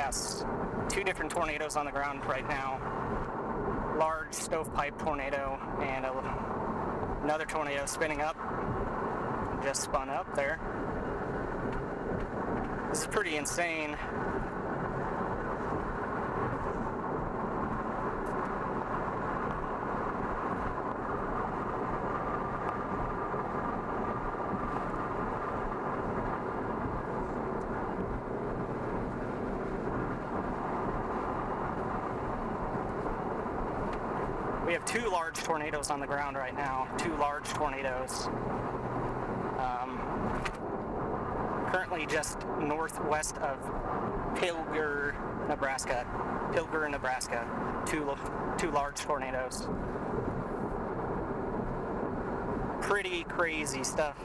Yes, two different tornadoes on the ground right now. Large stovepipe tornado and another tornado spinning up. Just spun up there. This is pretty insane. We have two large tornadoes on the ground right now. Two large tornadoes. Currently just northwest of Pilger, Nebraska. Pilger, Nebraska. Two large tornadoes. Pretty crazy stuff.